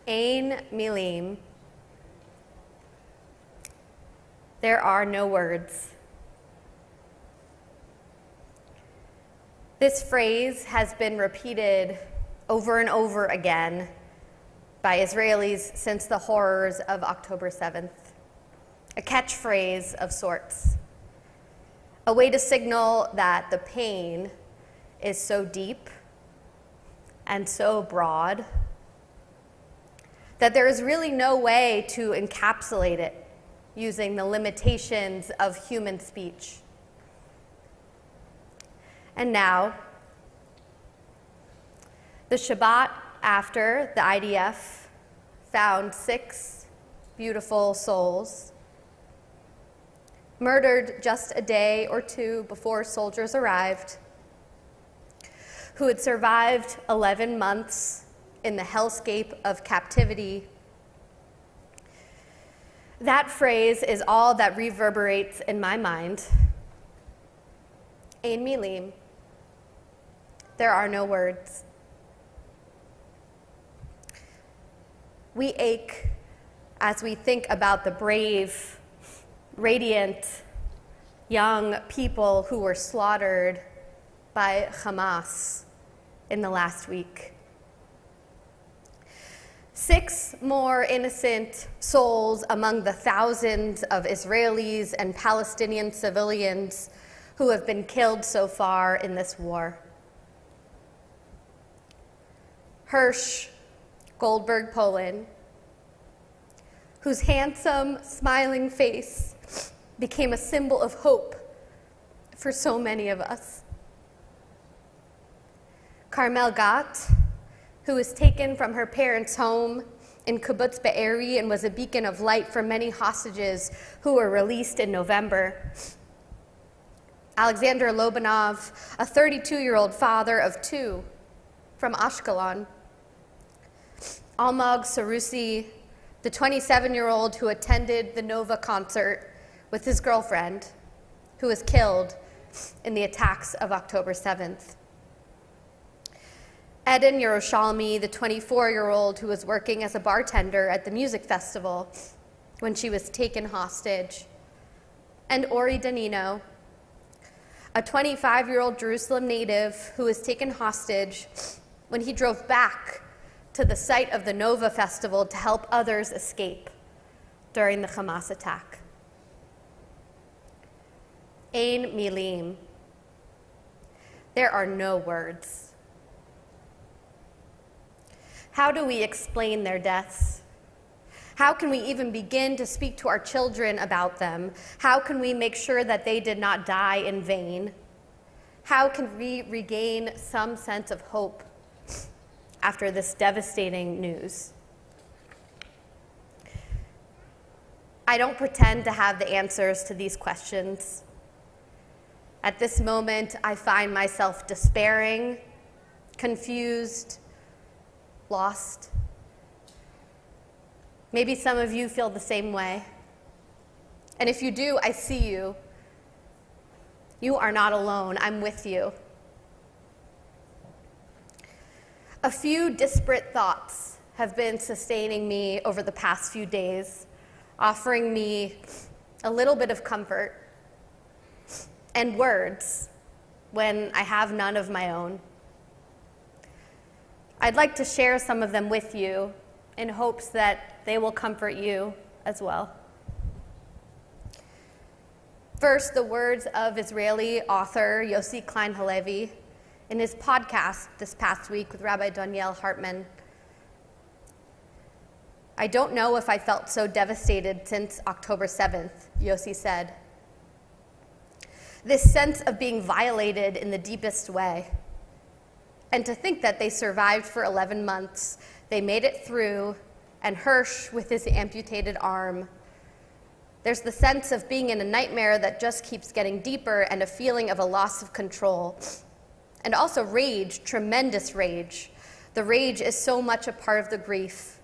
Ein milim. There are no words. This phrase has been repeated over and over again by Israelis since the horrors of October 7th. A catchphrase of sorts. A way to signal that the pain is so deep and so broad that there is really no way to encapsulate it using the limitations of human speech. And now, the Shabbat after the IDF found 6 beautiful souls murdered just a day or two before soldiers arrived, who had survived 11 months in the hellscape of captivity. That phrase is all that reverberates in my mind. Ein milim. There are no words. We ache as we think about the brave, radiant, young people who were slaughtered by Hamas in the last week. 6 more innocent souls among the thousands of Israelis and Palestinian civilians who have been killed so far in this war. Hirsch Goldberg Poland, whose handsome, smiling face became a symbol of hope for so many of us. Carmel Gott, who was taken from her parents' home in Kibbutz Be'eri and was a beacon of light for many hostages who were released in November. Alexander Lobanov, a 32-year-old father of 2 from Ashkelon. Almog Sarusi, the 27-year-old who attended the Nova concert with his girlfriend, who was killed in the attacks of October 7th. Eden Yerushalmi, the 24-year-old who was working as a bartender at the music festival when she was taken hostage. And Ori Danino, a 25-year-old Jerusalem native who was taken hostage when he drove back to the site of the Nova Festival to help others escape during the Hamas attack. Ein milim. There are no words. How do we explain their deaths? How can we even begin to speak to our children about them? How can we make sure that they did not die in vain? How can we regain some sense of hope after this devastating news? I don't pretend to have the answers to these questions. At this moment, I find myself despairing, confused, lost. Maybe some of you feel the same way. And if you do, I see you. You are not alone. I'm with you. A few disparate thoughts have been sustaining me over the past few days, offering me a little bit of comfort and words when I have none of my own. I'd like to share some of them with you in hopes that they will comfort you as well. First, the words of Israeli author Yossi Klein Halevi in his podcast this past week with Rabbi Daniel Hartman. I don't know if I felt so devastated since October 7th, Yossi said. This sense of being violated in the deepest way. And to think that they survived for 11 months, they made it through, and Hirsch with his amputated arm. There's the sense of being in a nightmare that just keeps getting deeper and a feeling of a loss of control. And also rage, tremendous rage. The rage is so much a part of the grief.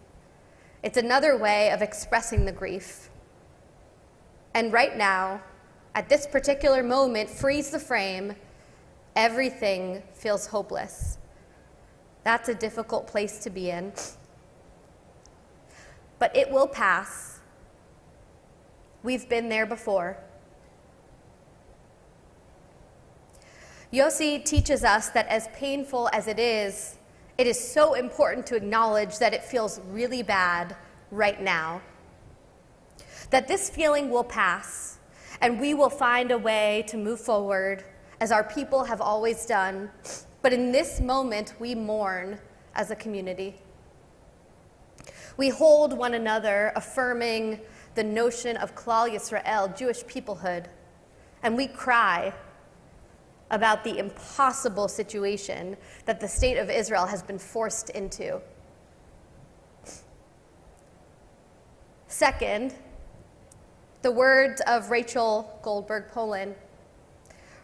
It's another way of expressing the grief. And right now, at this particular moment, freeze the frame, everything feels hopeless. That's a difficult place to be in. but it will pass. We've been there before. Yossi teaches us that as painful as it is so important to acknowledge that it feels really bad right now. That this feeling will pass, and we will find a way to move forward, as our people have always done. But in this moment, we mourn as a community. We hold one another, affirming the notion of Klal Yisrael, Jewish peoplehood, and we cry about the impossible situation that the state of Israel has been forced into. Second, the words of Rachel Goldberg Polin,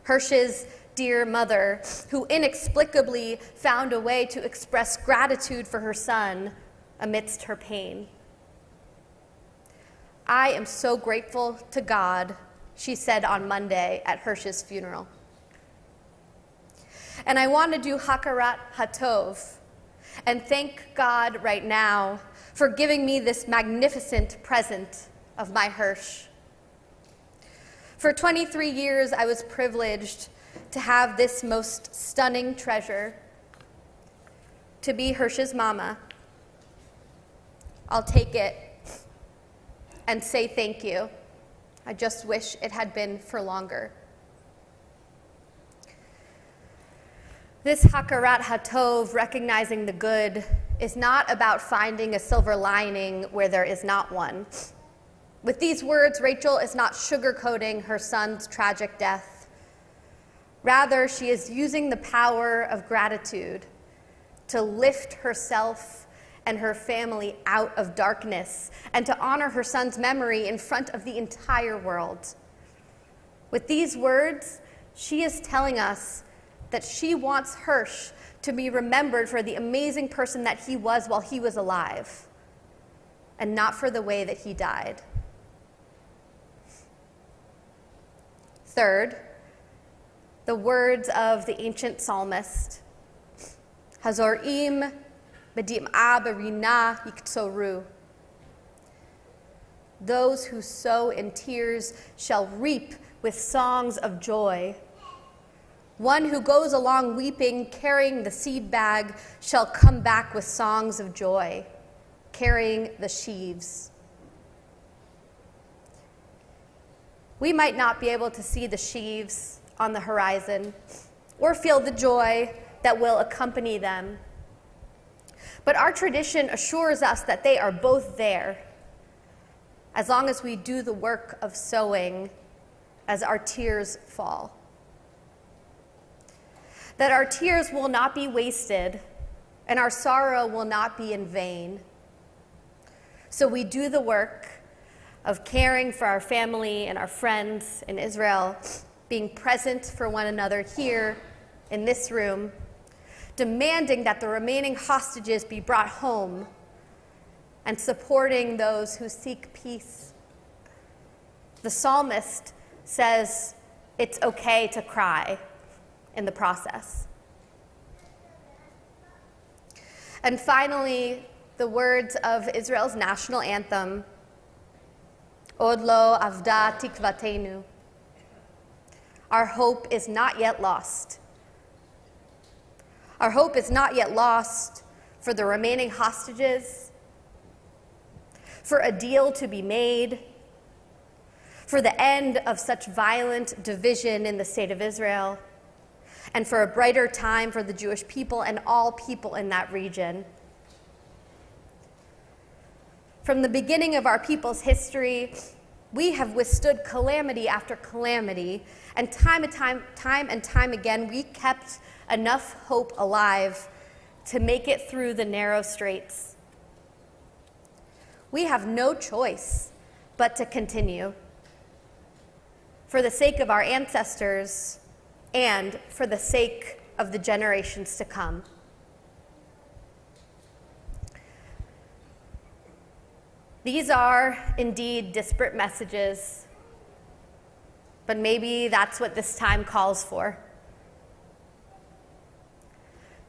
Hirsch's dear mother, who inexplicably found a way to express gratitude for her son amidst her pain. I am so grateful to God, she said on Monday at Hirsch's funeral. And I want to do Hakarat Hatov and thank God right now for giving me this magnificent present of my Hirsch. For 23 years, I was privileged to have this most stunning treasure, to be Hirsch's mama. I'll take it and say thank you. I just wish it had been for longer. This Hakarat Hatov, recognizing the good, is not about finding a silver lining where there is not one. With these words, Rachel is not sugarcoating her son's tragic death. Rather, she is using the power of gratitude to lift herself and her family out of darkness and to honor her son's memory in front of the entire world. With these words, she is telling us that she wants Hirsch to be remembered for the amazing person that he was while he was alive, and not for the way that he died. Third, the words of the ancient psalmist, Hazorim b'dim'a berina yiktsoru. Those who sow in tears shall reap with songs of joy. One who goes along weeping, carrying the seed bag, shall come back with songs of joy, carrying the sheaves. We might not be able to see the sheaves on the horizon or feel the joy that will accompany them, but our tradition assures us that they are both there, as long as we do the work of sowing as our tears fall. That our tears will not be wasted and our sorrow will not be in vain. So we do the work of caring for our family and our friends in Israel, being present for one another here in this room, demanding that the remaining hostages be brought home, and supporting those who seek peace. The psalmist says it's okay to cry in the process. And finally, the words of Israel's national anthem, Od lo avda tikvatenu. Our hope is not yet lost. Our hope is not yet lost for the remaining hostages, for a deal to be made, for the end of such violent division in the state of Israel, and for a brighter time for the Jewish people and all people in that region. From the beginning of our people's history, we have withstood calamity after calamity, and time and time again, we kept enough hope alive to make it through the narrow straits. We have no choice but to continue, for the sake of our ancestors and for the sake of the generations to come. These are indeed disparate messages, but maybe that's what this time calls for.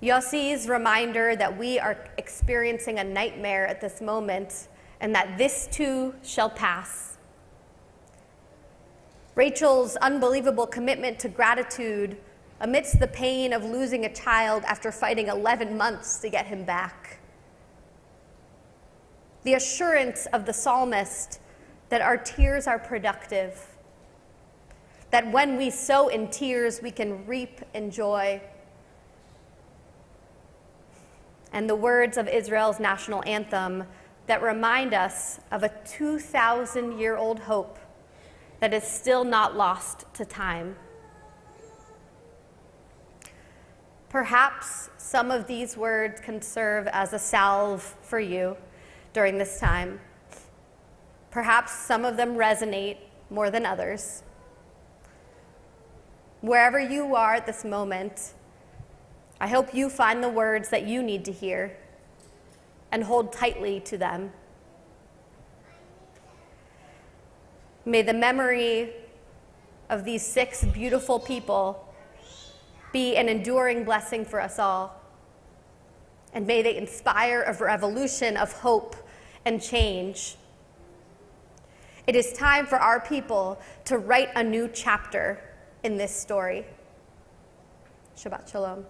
Yossi's reminder that we are experiencing a nightmare at this moment and that this too shall pass. Rachel's unbelievable commitment to gratitude amidst the pain of losing a child after fighting 11 months to get him back. The assurance of the psalmist that our tears are productive, that when we sow in tears, we can reap in joy. And the words of Israel's national anthem that remind us of a 2,000-year-old hope that is still not lost to time. Perhaps some of these words can serve as a salve for you during this time. Perhaps some of them resonate more than others. Wherever you are at this moment, I hope you find the words that you need to hear and hold tightly to them. May the memory of these 6 beautiful people be an enduring blessing for us all. And may they inspire a revolution of hope and change. It is time for our people to write a new chapter in this story. Shabbat Shalom.